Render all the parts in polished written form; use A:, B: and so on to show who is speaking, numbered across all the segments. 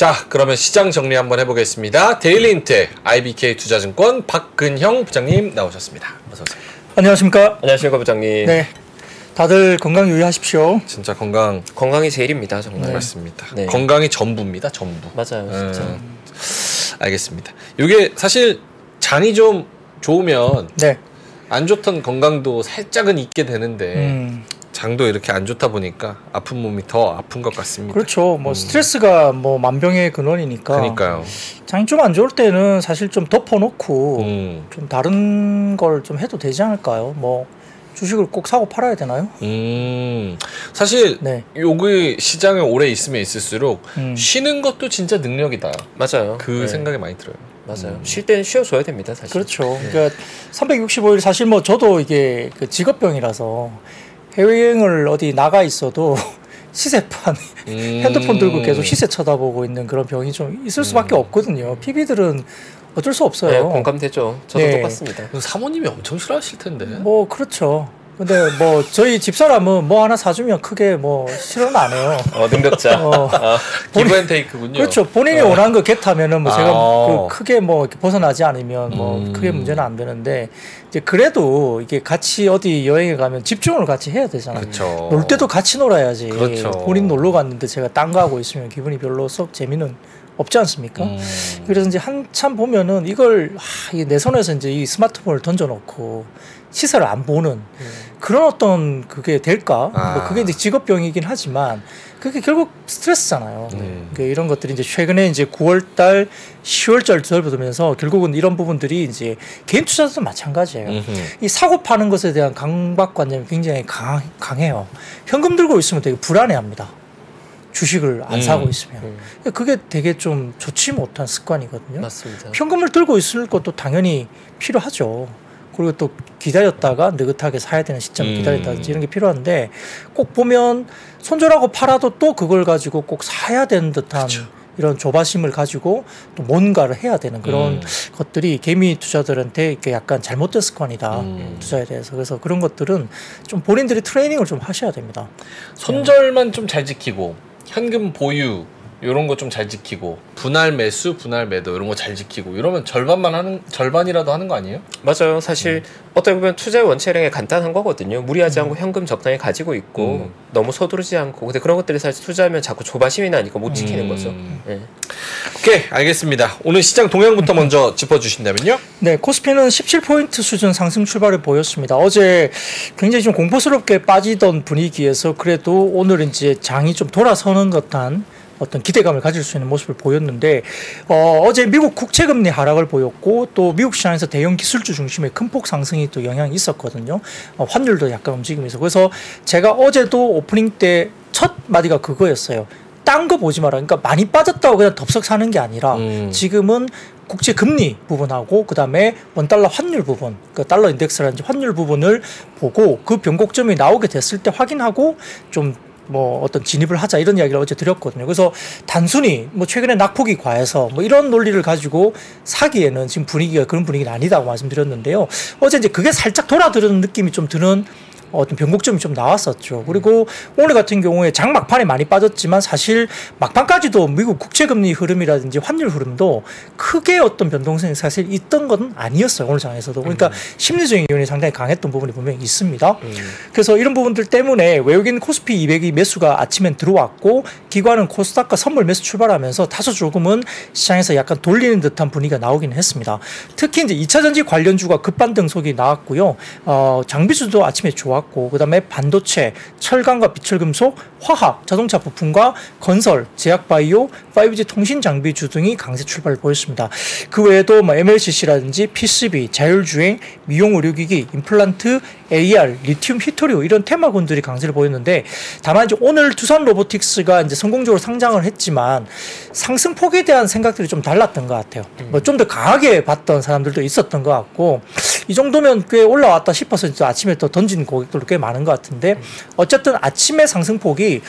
A: 자, 그러면 시장 정리 한번 해보겠습니다. 데일리인텍 IBK 투자증권 박근형 부장님 나오셨습니다. 어서 오세요.
B: 안녕하십니까?
C: 안녕하십니까 부장님.
B: 네, 다들 건강 유의하십시오.
A: 진짜
C: 건강이 제일입니다, 정말.
A: 네. 맞습니다.
C: 네.
A: 건강이 전부입니다, 전부.
C: 맞아요, 진짜.
A: 알겠습니다. 이게 사실 장이 좀 좋으면
B: 네,
A: 안 좋던 건강도 살짝은 있게 되는데 장도 이렇게 안 좋다 보니까 아픈 몸이 더 아픈 것 같습니다.
B: 그렇죠. 뭐 스트레스가 뭐 만병의 근원이니까.
A: 그러니까요.
B: 장이 좀 안 좋을 때는 사실 좀 덮어놓고 좀 다른 걸 좀 해도 되지 않을까요? 뭐 주식을 꼭 사고 팔아야 되나요?
A: 사실
B: 네.
A: 여기 시장에 오래 있으면 있을수록 쉬는 것도 진짜 능력이다.
C: 맞아요.
A: 그 생각이 많이 들어요.
C: 맞아요. 쉴 때는 쉬어줘야 됩니다, 사실.
B: 그렇죠. 그러니까 365일 사실 뭐 저도 이게 그 직업병이라서 해외여행을 어디 나가 있어도 시세판 핸드폰 들고 계속 시세 쳐다보고 있는 그런 병이 좀 있을 수밖에 없거든요. PB들은 어쩔 수 없어요.
C: 네, 공감되죠. 저도
B: 네.
C: 똑같습니다.
A: 사모님이 엄청 싫어하실 텐데.
B: 뭐 그렇죠. 근데 뭐 저희 집사람은 뭐 하나 사주면 크게 뭐 싫어는 안 해요.
C: 능력자.
A: 기브앤테이크군요.
B: 그렇죠. 본인이 원하는 거 겟하면은 뭐 제가 그 크게 뭐 이렇게 벗어나지 않으면 뭐 크게 문제는 안 되는데 이제 그래도 이게 같이 어디 여행에 가면 집중을 같이 해야 되잖아요.
A: 그렇죠.
B: 놀 때도 같이 놀아야지.
A: 그렇죠.
B: 본인 놀러 갔는데 제가 딴 거 하고 있으면 기분이 별로 썩 재미는 없지 않습니까? 그래서 이제 한참 보면은 이걸 이게 내 손에서 이제 이 스마트폰을 던져놓고 시세를 안 보는 그런 어떤 그게 될까? 뭐 그게 이제 직업병이긴 하지만 그게 결국 스트레스잖아요. 그러니까 이런 것들이 이제 최근에 이제 9월달, 10월달 접어들면서 결국은 이런 부분들이 이제 개인 투자자도 마찬가지예요. 이 사고 파는 것에 대한 강박관념이 굉장히 강해요. 현금 들고 있으면 되게 불안해합니다. 주식을 안 사고 있으면 그게 되게 좀 좋지 못한 습관이거든요.
C: 맞습니다.
B: 현금을 들고 있을 것도 당연히 필요하죠. 그리고 또 기다렸다가 느긋하게 사야 되는 시점을 기다렸다든지 이런 게 필요한데 꼭 보면 손절하고 팔아도 또 그걸 가지고 꼭 사야 되는 듯한 그렇죠. 이런 조바심을 가지고 또 뭔가를 해야 되는 그런 것들이 개미 투자들한테 이렇게 약간 잘못된 습관이다. 투자에 대해서. 그래서 그런 것들은 좀 본인들이 트레이닝을 좀 하셔야 됩니다.
A: 손절만 좀 잘 지키고 현금 보유 이런 거 좀 잘 지키고 분할 매수, 분할 매도 이런 거 잘 지키고 이러면 절반이라도 하는 거 아니에요?
C: 맞아요. 사실 어떻게 보면 투자의 원칙이 간단한 거거든요. 무리하지 않고 현금 적당히 가지고 있고 너무 서두르지 않고 근데 그런 것들이 사실 투자하면 자꾸 조바심이 나니까 못 지키는 거죠. 네.
A: 오케이, 알겠습니다. 오늘 시장 동향부터 먼저 짚어주신다면요?
B: 네, 코스피는 17포인트 수준 상승 출발을 보였습니다. 어제 굉장히 좀 공포스럽게 빠지던 분위기에서 그래도 오늘 이제 장이 좀 돌아서는 듯한 어떤 기대감을 가질 수 있는 모습을 보였는데 어제 미국 국채금리 하락을 보였고 또 미국 시장에서 대형 기술주 중심의 큰 폭 상승이 또 영향이 있었거든요. 환율도 약간 움직임이 있어. 그래서 제가 어제도 오프닝 때 첫 마디가 그거였어요. 딴 거 보지 마라. 그러니까 많이 빠졌다고 그냥 덥석 사는 게 아니라 지금은 국채 금리 부분하고 그다음에 원달러 환율 부분, 그 달러 인덱스라든지 환율 부분을 보고 그 변곡점이 나오게 됐을 때 확인하고 좀 뭐 어떤 진입을 하자 이런 이야기를 어제 드렸거든요. 그래서 단순히 뭐 최근에 낙폭이 과해서 뭐 이런 논리를 가지고 사기에는 지금 분위기가 그런 분위기는 아니다고 말씀드렸는데요. 어제 이제 그게 살짝 돌아드는 느낌이 좀 드는 어떤 변곡점이 좀 나왔었죠. 그리고 오늘 같은 경우에 장 막판에 많이 빠졌지만 사실 막판까지도 미국 국채금리 흐름이라든지 환율 흐름도 크게 어떤 변동성이 사실 있던 건 아니었어요. 오늘 장에서도. 그러니까 심리적인 요인이 상당히 강했던 부분이 분명히 있습니다. 그래서 이런 부분들 때문에 외국인 코스피 200이 매수가 아침엔 들어왔고 기관은 코스닥과 선물 매수 출발하면서 다소 조금은 시장에서 약간 돌리는 듯한 분위기가 나오기는 했습니다. 특히 이제 2차전지 관련주가 급반등속이 나왔고요. 장비주도 아침에 좋았고 그다음에 반도체, 철강과 비철금속, 화학, 자동차 부품과 건설, 제약바이오, 5G 통신 장비주 등이 강세 출발을 보였습니다. 그 외에도 뭐 MLCC라든지 PCB, 자율주행, 미용 의료기기, 임플란트, AR, 리튬, 히토리오 이런 테마군들이 강세를 보였는데 다만 이제 오늘 두산 로보틱스가 이제 성공적으로 상장을 했지만 상승폭에 대한 생각들이 좀 달랐던 것 같아요. 뭐 좀 더 강하게 봤던 사람들도 있었던 것 같고 이 정도면 꽤 올라왔다 싶어서 아침에 또 던진 고객들도 꽤 많은 것 같은데 어쨌든 아침에 상승폭이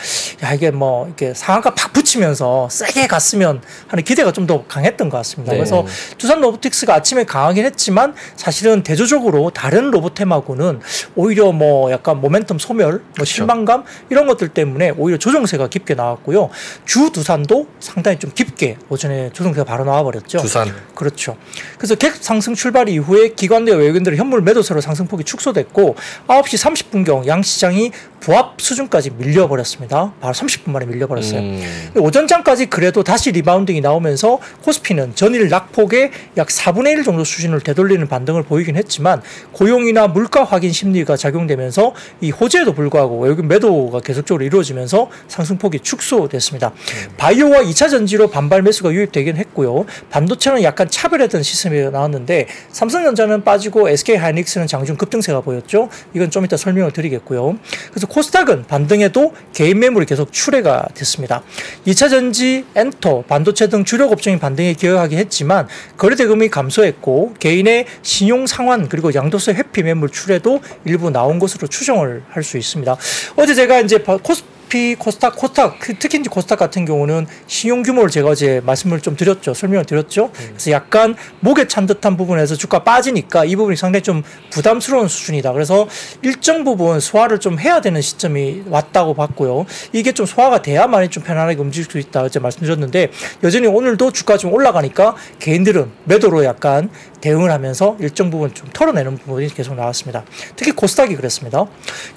B: 야 이게 뭐 이렇게 상한가 팍 붙이면서 세게 갔으면 하는 기대가 좀 더 강했던 것 같습니다.
C: 네.
B: 그래서 두산 로보틱스가 아침에 강하긴 했지만 사실은 대조적으로 다른 로보템하고는 오히려 뭐 약간 모멘텀 소멸, 뭐 실망감 이런 것들 때문에 오히려 조정세가 깊게 나왔고요. 주 두산도 상당히 좀 깊게 오전에 조정세가 바로 나와버렸죠.
A: 두산.
B: 그렇죠. 그래서 갭 상승 출발 이후에 기관대와 외국인들의 현물 매도세로 상승폭이 축소됐고 9시 30분경 양시장이 부합 수준까지 밀려버렸습니다. 바로 30분 만에 밀려버렸어요. 오전장까지 그래도 다시 리바운딩이 나오면서 코스피는 전일 낙폭의 약 4분의 1 정도 수준을 되돌리는 반등을 보이긴 했지만 고용이나 물가 확인 심리가 작용되면서 이 호재에도 불구하고 외국인 매도가 계속적으로 이루어지면서 상승폭이 축소됐습니다. 바이오와 2차 전지로 반발 매수가 유입되긴 했고요. 반도체는 약간 차별했던 시스템이 나왔는데 삼성전자는 빠지고 SK하이닉스는 장중 급등세가 보였죠. 이건 좀 이따 설명을 드리겠고요. 그래서 코스닥은 반등에도 개인 매물이 계속 출회가 됐습니다. 2차 전지, 엔터, 반도체 등 주력 업종이 반등에 기여하긴 했지만 거래대금이 감소했고 개인의 신용 상환 그리고 양도세 회피 매물 출회도 일부 나온 것으로 추정을 할 수 있습니다. 어제 제가 이제 코스닥, 특히 이제 코스닥 같은 경우는 신용 규모를 제가 어제 말씀을 좀 드렸죠. 설명을 드렸죠. 그래서 약간 목에 찬 듯한 부분에서 주가 빠지니까 이 부분이 상당히 좀 부담스러운 수준이다. 그래서 일정 부분 소화를 좀 해야 되는 시점이 왔다고 봤고요. 이게 좀 소화가 돼야만이 좀 편안하게 움직일 수 있다. 어제 말씀드렸는데 여전히 오늘도 주가 좀 올라가니까 개인들은 매도로 약간 대응을 하면서 일정 부분 좀 털어내는 부분이 계속 나왔습니다. 특히 코스닥이 그랬습니다.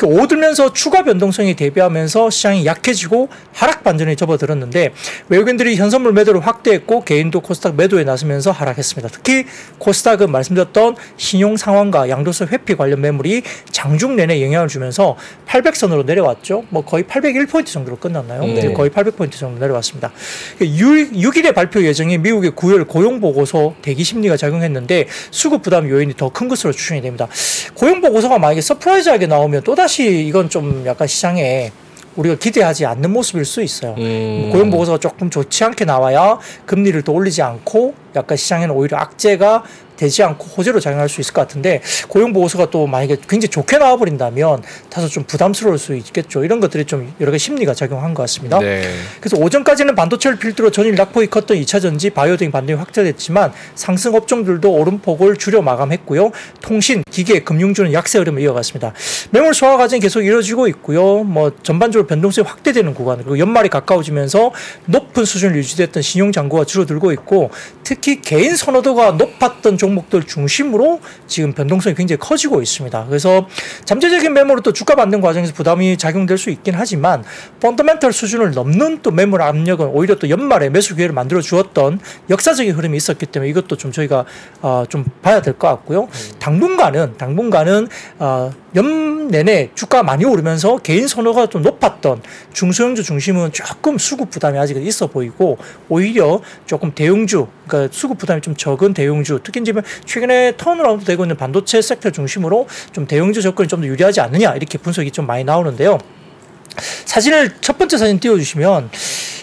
B: 오들면서 추가 변동성이 대비하면서 시장이 약해지고 하락 반전에 접어들었는데 외국인들이 현선물 매도를 확대했고 개인도 코스닥 매도에 나서면서 하락했습니다. 특히 코스닥은 말씀드렸던 신용 상환과 양도세 회피 관련 매물이 장중 내내 영향을 주면서 800선으로 내려왔죠. 뭐 거의 801포인트 정도로 끝났나요? 네. 거의 800포인트 정도 내려왔습니다. 6일에 발표 예정인 미국의 9월 고용보고서 대기 심리가 작용했는데 수급 부담 요인이 더 큰 것으로 추정이 됩니다. 고용보고서가 만약에 서프라이즈하게 나오면 또다시 이건 좀 약간 시장에 우리가 기대하지 않는 모습일 수 있어요. 고용보고서가 조금 좋지 않게 나와야 금리를 더 올리지 않고 약간 시장에는 오히려 악재가 되지 않고 호재로 작용할 수 있을 것 같은데 고용보고서가 또 만약에 굉장히 좋게 나와버린다면 다소 좀 부담스러울 수 있겠죠. 이런 것들이 좀 여러 가지 심리가 작용한 것 같습니다.
A: 네.
B: 그래서 오전까지는 반도체를 필두로 전일 낙폭이 컸던 2차전지, 바이오 등 반등이 확대됐지만 상승 업종들도 오름폭을 줄여 마감했고요. 통신, 기계, 금융주는 약세 흐름을 이어갔습니다. 매물 소화 과정이 계속 이루어지고 있고요. 뭐 전반적으로 변동성이 확대되는 구간 그리고 연말이 가까워지면서 높은 수준을 유지됐던 신용 잔고가 줄어들고 있고 특히 개인 선호도가 높았던 종목들 중심으로 지금 변동성이 굉장히 커지고 있습니다. 그래서 잠재적인 매물은 또 주가 반등 과정에서 부담이 작용될 수 있긴 하지만 펀더멘털 수준을 넘는 또 매물 압력은 오히려 또 연말에 매수 기회를 만들어 주었던 역사적인 흐름이 있었기 때문에 이것도 좀 저희가 좀 봐야 될 것 같고요. 당분간은 연 내내 주가 많이 오르면서 개인 선호가 좀 높았던 중소형주 중심은 조금 수급 부담이 아직은 있어 보이고 오히려 조금 대형주 그러니까 수급 부담이 좀 적은 대형주 특히 이제 최근에 턴어라운드 되고 있는 반도체 섹터 중심으로 좀 대형주 접근이 좀 더 유리하지 않느냐 이렇게 분석이 좀 많이 나오는데요. 첫 번째 사진 띄워주시면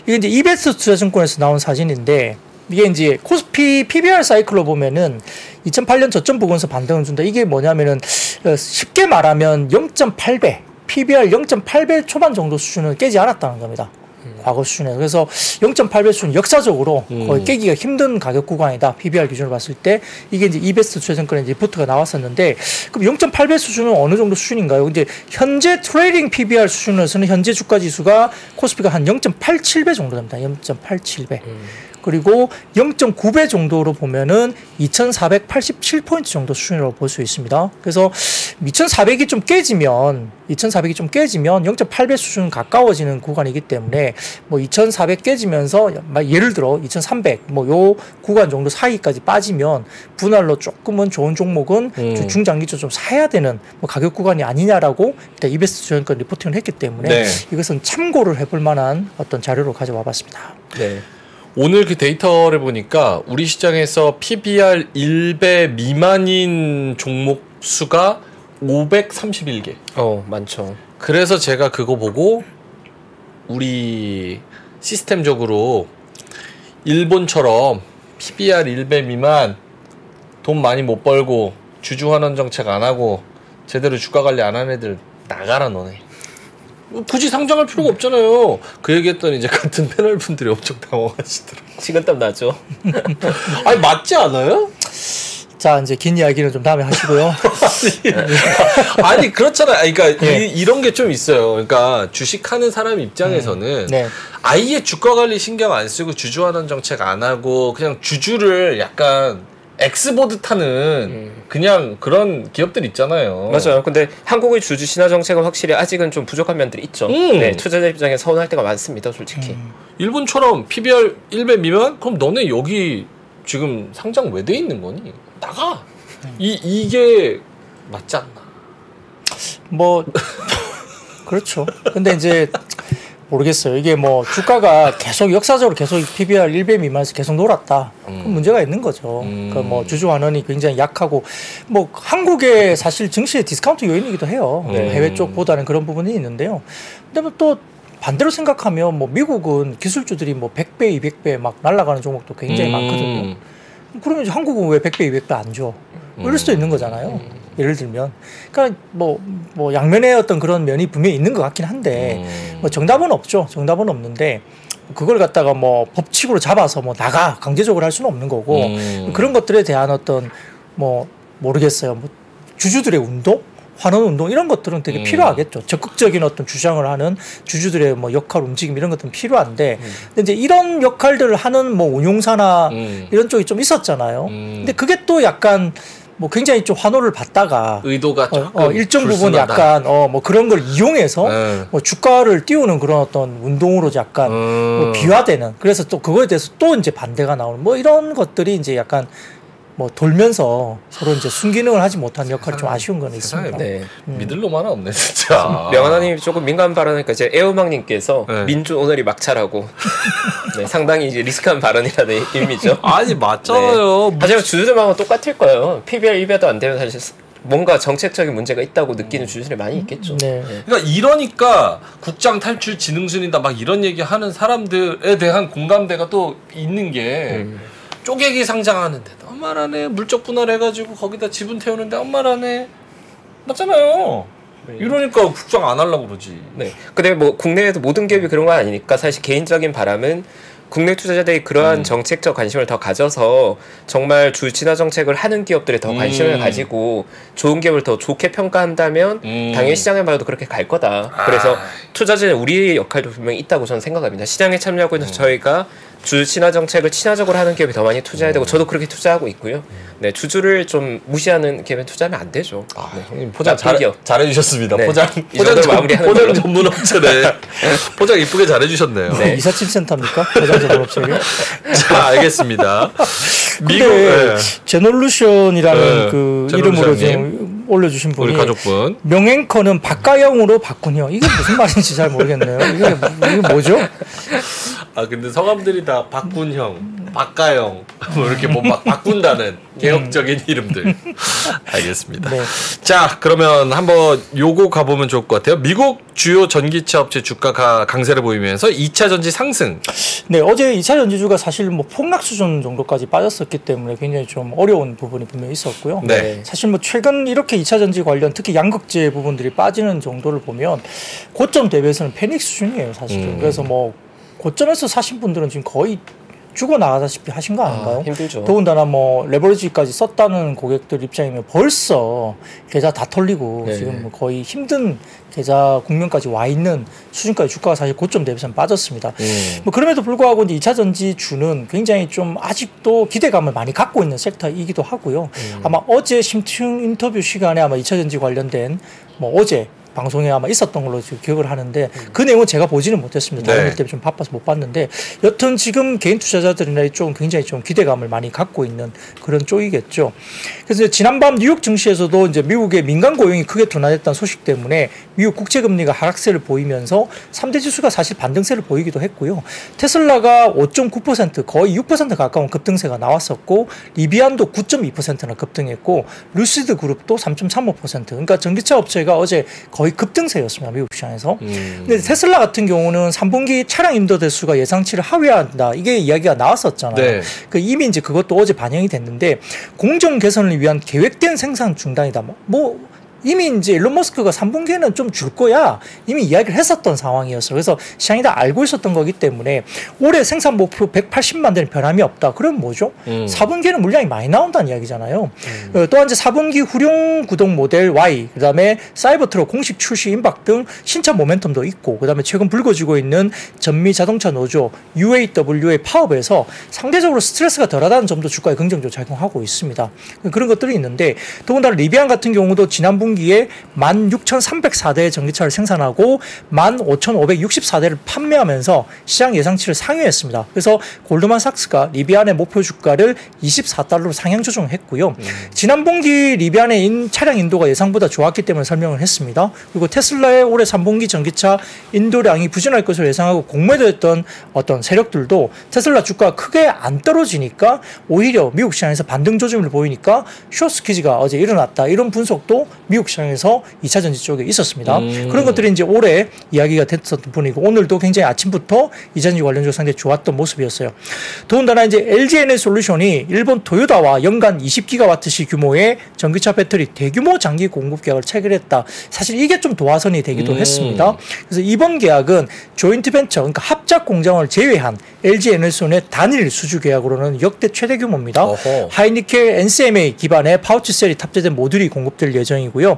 B: 이게 이제 이베스트 투자증권에서 나온 사진인데 이게 이제 코스피 PBR 사이클로 보면은 2008년 저점 부근에서 반등을 준다. 이게 뭐냐면은 쉽게 말하면 0.8배, PBR 0.8배 초반 정도 수준은 깨지 않았다는 겁니다. 과거 수준에. 그래서 0.8배 수준 역사적으로 거의 깨기가 힘든 가격 구간이다. PBR 기준으로 봤을 때 이게 이제 이베스트 투자증권의 리포트가 나왔었는데 그럼 0.8배 수준은 어느 정도 수준인가요? 이제 현재 트레이딩 PBR 수준에서는 현재 주가 지수가 코스피가 한 0.87배 정도 됩니다. 0.87배. 그리고 0.9배 정도로 보면은 2487포인트 정도 수준이라고 볼 수 있습니다. 그래서 2400이 좀 깨지면 0.8배 수준 가까워지는 구간이기 때문에 뭐 2400 깨지면서 예를 들어 2300 뭐 요 구간 정도 사이까지 빠지면 분할로 조금은 좋은 종목은 중장기적으로 좀 사야 되는 뭐 가격 구간이 아니냐라고 일단 이베스트 투자증권 리포팅을 했기 때문에
A: 네.
B: 이것은 참고를 해볼 만한 어떤 자료로 가져와 봤습니다.
C: 네.
A: 오늘 그 데이터를 보니까 우리 시장에서 PBR 1배 미만인 종목 수가 531개.
C: 많죠.
A: 그래서 제가 그거 보고 우리 시스템적으로 일본처럼 PBR 1배 미만 돈 많이 못 벌고 주주 환원 정책 안 하고 제대로 주가 관리 안 하는 애들 나가라 너네. 굳이 상장할 필요가 없잖아요. 그 얘기했더니 이제 같은 패널 분들이 엄청 당황하시더라고.
C: 식은땀 나죠.
A: 아니 맞지 않아요?
B: 자, 이제 긴 이야기는 좀 다음에 하시고요.
A: 아니 그렇잖아요. 그러니까
B: 네.
A: 이런 게 좀 있어요. 그러니까 주식하는 사람 입장에서는
B: 네.
A: 아예 주가 관리 신경 안 쓰고 주주 환원 정책 안 하고 그냥 주주를 약간 엑스보드 타는 그냥 그런 기업들 있잖아요.
C: 맞아요. 근데 한국의 주주 신화 정책은 확실히 아직은 좀 부족한 면들이 있죠. 네, 투자자 입장에 서운할 때가 많습니다, 솔직히.
A: 일본처럼 PBR 1배 미만? 그럼 너네 여기 지금 상장 왜 돼 있는 거니? 나가. 이게 맞지 않나?
B: 뭐 그렇죠. 근데 이제 모르겠어요. 이게 뭐 주가가 계속 역사적으로 계속 PBR 1배 미만에서 계속 놀았다. 그럼 문제가 있는 거죠. 그러니까 뭐 주주 환원이 굉장히 약하고 뭐 한국의 사실 증시의 디스카운트 요인이기도 해요. 해외 쪽보다는 그런 부분이 있는데요. 근데 뭐 또 반대로 생각하면 뭐 미국은 기술주들이 뭐 100배, 200배 막 날아가는 종목도 굉장히 많거든요. 그러면 이제 한국은 왜 100배, 200배 안 줘? 이럴 수도 있는 거잖아요. 예를 들면. 그러니까 뭐 양면의 어떤 그런 면이 분명히 있는 것 같긴 한데 뭐 정답은 없죠. 정답은 없는데 그걸 갖다가 뭐 법칙으로 잡아서 뭐 나가 강제적으로 할 수는 없는 거고 그런 것들에 대한 어떤 뭐 모르겠어요. 뭐 주주들의 운동? 환원 운동 이런 것들은 되게 필요하겠죠. 적극적인 어떤 주장을 하는 주주들의 뭐 역할, 움직임 이런 것들은 필요한데, 근데 이제 이런 역할들을 하는 뭐 운용사나 이런 쪽이 좀 있었잖아요. 근데 그게 또 약간 뭐 굉장히 좀 환호를 받다가
A: 의도가 조금
B: 일정 부분
A: 불순하다.
B: 약간 뭐 그런 걸 이용해서 뭐 주가를 띄우는 그런 어떤 운동으로 약간 뭐 비화되는, 그래서 또 그거에 대해서 또 이제 반대가 나오는 뭐 이런 것들이 이제 약간 뭐 돌면서 서로 이제 순기능을 하지 못한 역할이 좀 아쉬운 건 있습니다.
C: 네.
A: 믿을 놈 하나 없네 진짜.
C: 명하나님이 조금 민감한 발언이니까 이제 애호망님께서
A: 네.
C: 민주 오늘이 막차라고 네, 상당히 이제 리스크한 발언이라는 의미죠.
A: 아니 맞잖아요.
C: 네. 하지만 주주들하고 똑같을 거예요. PBR 1배도 안 되면 사실 뭔가 정책적인 문제가 있다고 느끼는 주주들이 많이 있겠죠.
B: 네.
A: 그러니까 이러니까 국장 탈출 지능순이다 막 이런 얘기 하는 사람들에 대한 공감대가 또 있는 게 쪼개기 상장하는데 엄마라네 물적 분할해가지고 거기다 지분 태우는데 엄마라네 맞잖아요. 이러니까 국장 안 하려고 그러지.
C: 네. 근데 뭐 국내에도 모든 기업이 그런 건 아니니까 사실 개인적인 바람은 국내 투자자들이 그러한 정책적 관심을 더 가져서 정말 주진화 정책을 하는 기업들에 더 관심을 가지고 좋은 기업을 더 좋게 평가한다면 당연히 시장의 말도 그렇게 갈 거다. 그래서 투자자는 우리의 역할도 분명히 있다고 저는 생각합니다. 시장에 참여하고 있는 저희가 주진화 정책을 친화적으로 하는 기업이 더 많이 투자해야 되고 저도 그렇게 투자하고 있고요. 네, 주주를 좀 무시하는 기업에 투자하면 안 되죠.
A: 네. 형님
C: 포장
A: 잘해주셨습니다.
C: 네.
A: 포장
C: 이 정도로 마무리하는
A: 포장
C: 걸로.
A: 전문 업체네. 포장 이쁘게 잘해주셨네요.
C: 네.
B: 이삿짐 센터입니까? 포장전문업체를?
A: 자 알겠습니다. 미국
B: 근데 제놀루션이라는
A: 네.
B: 그
A: 제놀루션님.
B: 이름으로 좀 올려주신 분이
A: 우리 가족분
B: 명앵커는 박가영으로 바꾸요. 이게 무슨 말인지 잘 모르겠네요. 이게 뭐죠?
A: 아 근데 성함들이 다 박군형, 박가영 뭐 이렇게 뭐 막 바꾼다는 개혁적인 이름들. 알겠습니다.
B: 네.
A: 자 그러면 한번 요거 가보면 좋을 것 같아요. 미국 주요 전기차 업체 주가가 강세를 보이면서 2차 전지 상승.
B: 네, 어제 2차 전지주가 사실 뭐 폭락 수준 정도까지 빠졌었기 때문에 굉장히 좀 어려운 부분이 분명히 있었고요.
A: 네.
B: 사실 뭐 최근 이렇게 2차 전지 관련 특히 양극재 부분들이 빠지는 정도를 보면 고점 대비해서는 패닉 수준이에요, 사실은. 그래서 뭐 고점에서 사신 분들은 지금 거의 죽어나가다시피 하신 거 아닌가요?
C: 힘들죠.
B: 더군다나 뭐 레버리지까지 썼다는 고객들 입장이면 벌써 계좌 다 털리고
C: 네.
B: 지금 뭐 거의 힘든 계좌 국면까지 와 있는 수준까지 주가가 사실 고점 대비해서는 빠졌습니다. 뭐 그럼에도 불구하고 이제 2차 전지주는 굉장히 좀 아직도 기대감을 많이 갖고 있는 섹터이기도 하고요. 아마 어제 심층 인터뷰 시간에 아마 2차 전지 관련된 뭐 어제 방송에 아마 있었던 걸로 지금 기억을 하는데 그 내용은 제가 보지는 못했습니다. 다른 일 때문에 좀 바빠서 못 봤는데 여튼 지금 개인 투자자들이나 이쪽은 굉장히 좀 기대감을 많이 갖고 있는 그런 쪽이겠죠. 그래서 지난밤 뉴욕 증시에서도 이제 미국의 민간 고용이 크게 둔화됐다는 소식 때문에 미국 국채금리가 하락세를 보이면서 3대 지수가 사실 반등세를 보이기도 했고요. 테슬라가 5.9% 거의 6% 가까운 급등세가 나왔었고 리비안도 9.2%나 급등했고 루시드 그룹도 3.35% 그러니까 전기차 업체가 어제 거의 급등세였습니다. 미국 시장에서. 근데 테슬라 같은 경우는 3분기 차량 인도 대수가 예상치를 하회한다. 이게 이야기가 나왔었잖아요.
A: 네.
B: 그 이미 이제 그것도 어제 반영이 됐는데 공정 개선을 위한 계획된 생산 중단이다. 뭐 이미 이제 일론 머스크가 3분기에는 좀 줄 거야 이미 이야기를 했었던 상황이었어요. 그래서 시장이 다 알고 있었던 거기 때문에 올해 생산 목표 180만 대는 변함이 없다. 그럼 뭐죠? 4분기에는 물량이 많이 나온다는 이야기잖아요. 또한 이제 4분기 후륜 구동 모델 Y, 그다음에 사이버트럭 공식 출시 임박 등 신차 모멘텀도 있고, 그다음에 최근 불거지고 있는 전미 자동차 노조 UAW의 파업에서 상대적으로 스트레스가 덜하다는 점도 주가에 긍정적으로 작용하고 있습니다. 그런 것들이 있는데, 더군다나 리비안 같은 경우도 지난 분기에 16,304대의 전기차를 생산하고 15,564대를 판매하면서 시장 예상치를 상회했습니다. 그래서 골드만삭스가 리비안의 목표 주가를 24달러로 상향 조정했고요. 지난 분기 리비안의 차량 인도가 예상보다 좋았기 때문에 설명을 했습니다. 그리고 테슬라의 올해 3분기 전기차 인도량이 부진할 것으로 예상하고 공매도했던 어떤 세력들도 테슬라 주가가 크게 안 떨어지니까 오히려 미국 시장에서 반등 조짐을 보이니까 숏스퀴즈가 어제 일어났다. 이런 분석도 미국 시장에서 2차 전지 쪽에 있었습니다. 그런 것들이 이제 올해 이야기가 됐었던 분이고, 오늘도 굉장히 아침부터 2차 전지 관련주가 상당히 좋았던 모습이었어요. 더군다나 이제 LG에너솔루션이 일본 토요다와 연간 20기가와트시 규모의 전기차 배터리 대규모 장기 공급 계약을 체결했다. 사실 이게 좀 도화선이 되기도 했습니다. 그래서 이번 계약은 조인트 벤처, 그러니까 합작 공장을 제외한 LG에너솔의 단일 수주 계약으로는 역대 최대 규모입니다. 하이니켈 NCMA 기반의 파우치 셀이 탑재된 모듈이 공급될 예정이고요.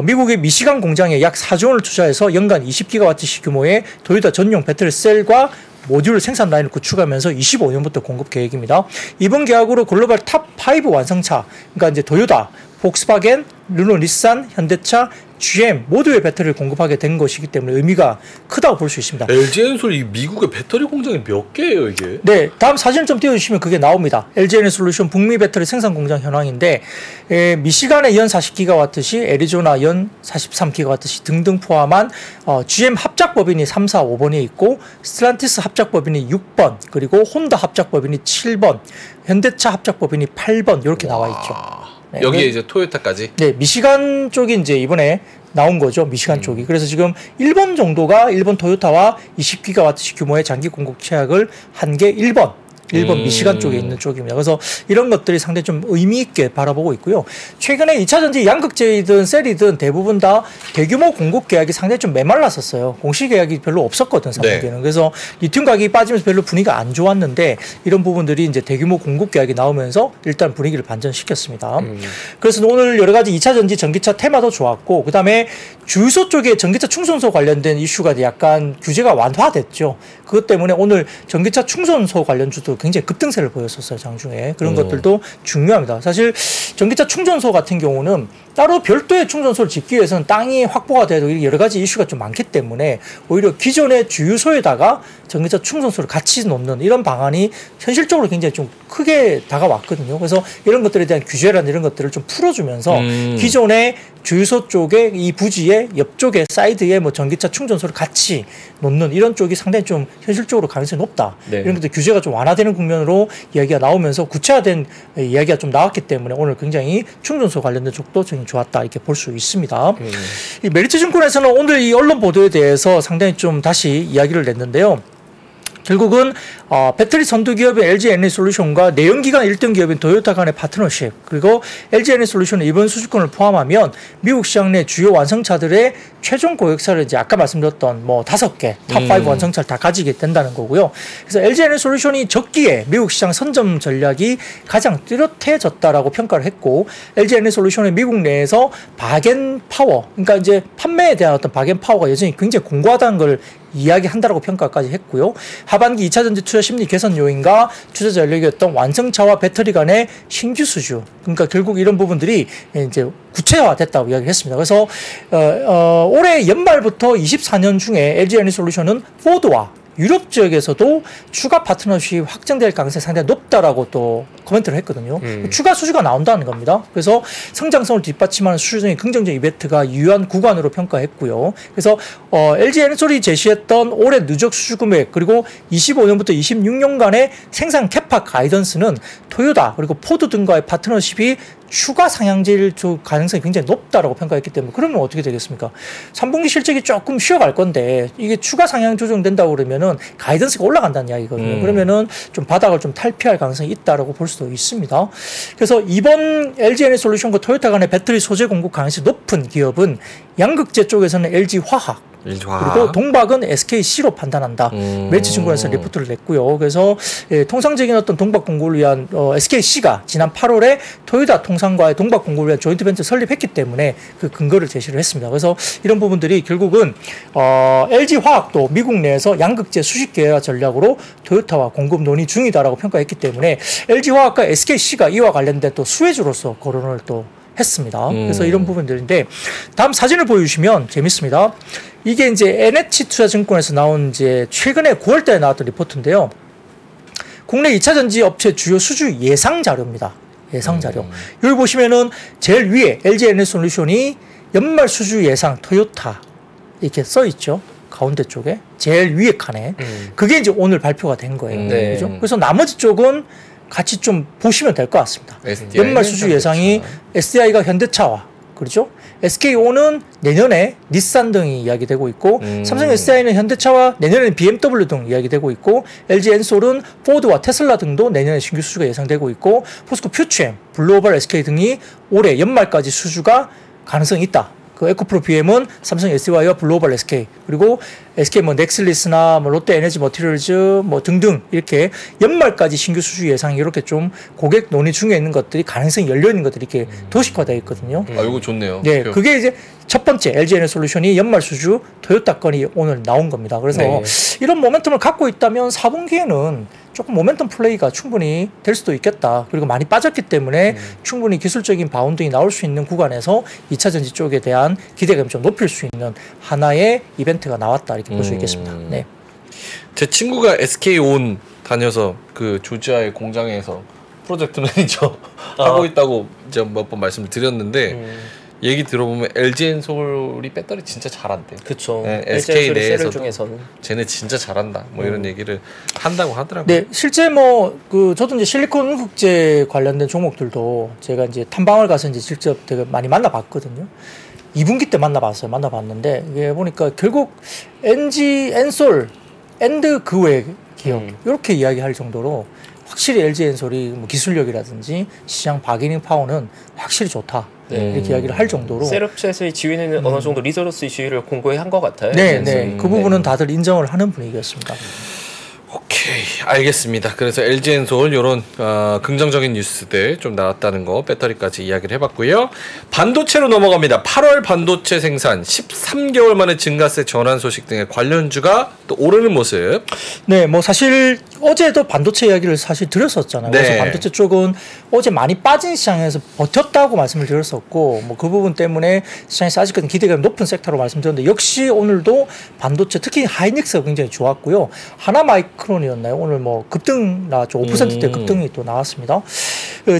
B: 미국의 미시간 공장에 약 4조 원을 투자해서 연간 20기가와트시 규모의 토요타 전용 배터리 셀과 모듈 생산 라인을 구축하면서 25년부터 공급 계획입니다. 이번 계약으로 글로벌 탑5 완성차, 그러니까 이제 토요타, 폭스바겐, 르노, 닛산, 현대차, GM 모두의 배터리를 공급하게 된 것이기 때문에 의미가 크다고 볼 수 있습니다.
A: LG에너솔 이 미국의 배터리 공장이 몇 개예요, 이게?
B: 네, 다음 사진을 좀 띄워주시면 그게 나옵니다. LG에너솔루션 북미 배터리 생산 공장 현황인데, 미시간에 연 40기가와트시, 애리조나 연 43기가와트시 등등 포함한 GM 합작법인이 3, 4, 5번에 있고, 스텔란티스 합작법인이 6번, 그리고 혼다 합작법인이 7번, 현대차 합작법인이 8번 이렇게 나와 있죠. 네,
A: 여기에 이제 토요타까지?
B: 네, 미시간 쪽이 이제 이번에 나온 거죠. 미시간 쪽이. 그래서 지금 1번 정도가 일본 토요타와 20기가와트시 규모의 장기 공급 계약을 한 게 1번 미시간 쪽에 있는 쪽입니다. 그래서 이런 것들이 상당히 좀 의미 있게 바라보고 있고요. 최근에 2차 전지 양극재이든 셀이든 대부분 다 대규모 공급 계약이 상당히 좀 메말랐었어요. 공시 계약이 별로 없었거든, 3분기에는. 네. 그래서 리튬 가격이 빠지면서 별로 분위기가 안 좋았는데, 이런 부분들이 이제 대규모 공급 계약이 나오면서 일단 분위기를 반전시켰습니다. 그래서 오늘 여러 가지 2차 전지 전기차 테마도 좋았고, 그 다음에 주유소 쪽에 전기차 충전소 관련된 이슈가 약간 규제가 완화됐죠. 그것 때문에 오늘 전기차 충전소 관련주도 굉장히 급등세를 보였었어요, 장중에. 그런 것들도 중요합니다. 사실 전기차 충전소 같은 경우는 따로 별도의 충전소를 짓기 위해서는 땅이 확보가 돼도 여러 가지 이슈가 좀 많기 때문에 오히려 기존의 주유소에다가 전기차 충전소를 같이 놓는 이런 방안이 현실적으로 굉장히 좀 크게 다가왔거든요. 그래서 이런 것들에 대한 규제라는 이런 것들을 좀 풀어주면서 기존의 주유소 쪽에 이 부지에 옆쪽에 사이드에 뭐 전기차 충전소를 같이 놓는 이런 쪽이 상당히 좀 현실적으로 가능성이 높다. 네. 이런 것들 규제가 좀 완화되는 국면으로 이야기가 나오면서 구체화된 이야기가 좀 나왔기 때문에 오늘 굉장히 충전소 관련된 쪽도 좀 좋았다 이렇게 볼 수 있습니다. 이 메리츠증권에서는 오늘 이 언론 보도에 대해서 상당히 좀 다시 이야기를 냈는데요. 결국은 배터리 선두 기업인 LG에너솔루션과 내연기관 1등 기업인 토요타 간의 파트너십, 그리고 LG에너솔루션의 이번 수주권을 포함하면 미국 시장 내 주요 완성차들의 최종 고객사를 이제 아까 말씀드렸던 뭐 5개 탑5 완성차를 다 가지게 된다는 거고요. 그래서 LG에너솔루션이 적기에 미국 시장 선점 전략이 가장 뚜렷해졌다라고 평가를 했고, LG에너솔루션의 미국 내에서 바겐 파워, 그러니까 이제 판매에 대한 어떤 바겐 파워가 여전히 굉장히 공고하다는 걸 이야기한다라고 평가까지 했고요. 하반기 2차 전지 투자 심리 개선 요인과 투자 전략이었던 완성차와 배터리 간의 신규 수주, 그러니까 결국 이런 부분들이 이제 구체화됐다고 이야기했습니다. 그래서 올해 연말부터 24년 중에 LG에너솔루션은 포드와 유럽 지역에서도 추가 파트너십이 확정될 가능성이 상당히 높다라고 또 코멘트를 했거든요. 추가 수주가 나온다는 겁니다. 그래서 성장성을 뒷받침하는 수주적인 긍정적 이벤트가 유효한 구간으로 평가했고요. 그래서 LG에너솔이 제시했던 올해 누적 수주 금액, 그리고 25년부터 26년간의 생산 캐파 가이던스는 토요타 그리고 포드 등과의 파트너십이 추가 상향질 가능성이 굉장히 높다라고 평가했기 때문에 그러면 어떻게 되겠습니까? 3분기 실적이 조금 쉬어갈 건데 이게 추가 상향 조정된다고 그러면은 가이던스가 올라간다는 이야기거든요. 그러면은 좀 바닥을 좀 탈피할 가능성이 있다라고 볼 수도 있습니다. 그래서 이번 LG에너지솔루션과 토요타 간의 배터리 소재 공급 가능성이 높은 기업은 양극재 쪽에서는 LG화학 그리고 동박은 SKC로 판단한다. 멜치증권에서 리포트를 냈고요. 그래서 통상적인 어떤 동박 공급을 위한 SKC가 지난 8월에 토요타 통상과의 동박 공급을 위한 조인트 벤처 설립했기 때문에 그 근거를 제시를 했습니다. 그래서 이런 부분들이 결국은 LG화학도 미국 내에서 양극재 수십 개화 전략으로 토요타와 공급 논의 중이다라고 평가했기 때문에 LG화학과 SKC가 이와 관련된 또 수혜주로서 거론을 또 했습니다. 그래서 이런 부분들인데 다음 사진을 보여주시면 재밌습니다. 이게 이제 NH투자증권에서 나온 이제 최근에 9월달에 나왔던 리포트인데요. 국내 2차 전지 업체 주요 수주 예상 자료입니다. 예상 자료. 여기 보시면은 제일 위에 LG에너지솔루션이 연말 수주 예상 토요타 이렇게 써 있죠. 가운데 쪽에 제일 위에 칸에 그게 이제 오늘 발표가 된 거예요. 그죠? 그래서 나머지 쪽은 같이 좀 보시면 될 것 같습니다. 연말 수주 예상이 SDI가 현대차와 그렇죠? SKO는 내년에 닛산 등이 이야기되고 있고 삼성 SDI는 현대차와 내년에는 BMW 등 이야기되고 있고 LG 엔솔은 포드와 테슬라 등도 내년에 신규 수주가 예상되고 있고 포스코 퓨처엠, 블루오발 SK 등이 올해 연말까지 수주가 가능성이 있다. 그 에코프로 BM은 삼성 SDI와 블루오발 SK 그리고 SK 뭐 넥슬리스나 뭐 롯데 에너지 머티리얼즈 뭐 등등 이렇게 연말까지 신규 수주 예상 이렇게 좀 고객 논의 중에 있는 것들이 가능성이 열려 있는 것들이 이렇게 도식화되어 있거든요.
A: 아 이거 좋네요.
B: 네, 그게 이제 첫 번째 LG에너지솔루션이 연말 수주 토요타 건이 오늘 나온 겁니다. 그래서 이런 모멘텀을 갖고 있다면 4분기에는 조금 모멘텀 플레이가 충분히 될 수도 있겠다. 그리고 많이 빠졌기 때문에 충분히 기술적인 바운딩이 나올 수 있는 구간에서 2차 전지 쪽에 대한 기대감을 좀 높일 수 있는 하나의 이벤트가 나왔다 이렇게 볼 수 있겠습니다. 네.
A: 제 친구가 SK온 다녀서 그 조지아의 공장에서 프로젝트 매니저 하고 있다고 이제 몇 번 말씀을 드렸는데 얘기 들어보면 LG엔솔이 배터리 진짜 잘한대.
C: 그쵸.
A: 네, SK 내에서도
C: 중에서는
A: 쟤네 진짜 잘한다. 뭐 이런 얘기를 한다고 하더라고요.
B: 네, 실제 뭐 그 저도 이제 실리콘 국제 관련된 종목들도 제가 이제 탐방을 가서 이제 직접 되게 많이 만나봤거든요. 2분기 때 만나봤는데 이게 보니까 결국 엔솔, 엔드 그 외 기업 이렇게 이야기할 정도로 확실히 LG엔솔이 뭐 기술력이라든지 시장 바게닝 파워는 확실히 좋다. 이렇게 이야기를 할 정도로
C: 셋업체에서의 지위는 어느 정도 리더로서의 지위를 공고히 한 것 같아요.
B: 네, 그 부분은 다들 인정을 하는 분위기였습니다.
A: 오케이, 알겠습니다. 그래서 LG엔솔 이런 긍정적인 뉴스들 좀 나왔다는 거 배터리까지 이야기를 해봤고요. 반도체로 넘어갑니다. 8월 반도체 생산 13개월 만에 증가세 전환 소식 등의 관련주가 또 오르는 모습.
B: 네, 뭐 사실 어제도 반도체 이야기를 사실 드렸었잖아요.
A: 네.
B: 그래서 반도체 쪽은 어제 많이 빠진 시장에서 버텼다고 말씀을 드렸었고 뭐 그 부분 때문에 시장에서 아직까지 기대감이 높은 섹터로 말씀드렸는데 역시 오늘도 반도체 특히 하이닉스가 굉장히 좋았고요. 하나마이크론이었나요? 오늘 뭐 급등 나왔죠. 5%대 급등이 또 나왔습니다.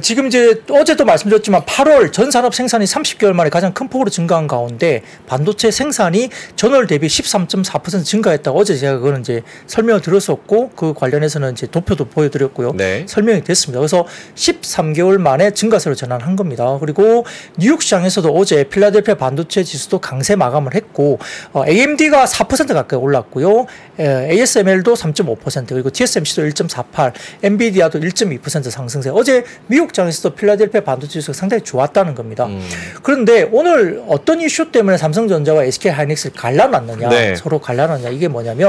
B: 지금 이제 어제도 말씀드렸지만 8월 전 산업 생산이 30개월 만에 가장 큰 폭으로 증가한 가운데 반도체 생산이 전월 대비 13.4% 증가했다고 어제 제가 그거는 이제 설명을 드렸었고 그 관련해서는 이제 도표도 보여드렸고요.
A: 네.
B: 설명이 됐습니다. 그래서 13개월 만에 증가세로 전환한 겁니다. 그리고 뉴욕 시장에서도 어제 필라델피아 반도체 지수도 강세 마감을 했고 AMD가 4% 가까이 올랐고요. ASML도 3.5% 그리고 TSMC도 1.48, 엔비디아도 1.2% 상승세. 어제 미국장에서도 필라델피아 반도체 지수가 상당히 좋았다는 겁니다. 그런데 오늘 어떤 이슈 때문에 삼성전자와 SK하이닉스를 갈라놨느냐,
A: 네.
B: 서로 갈라놨냐 이게 뭐냐면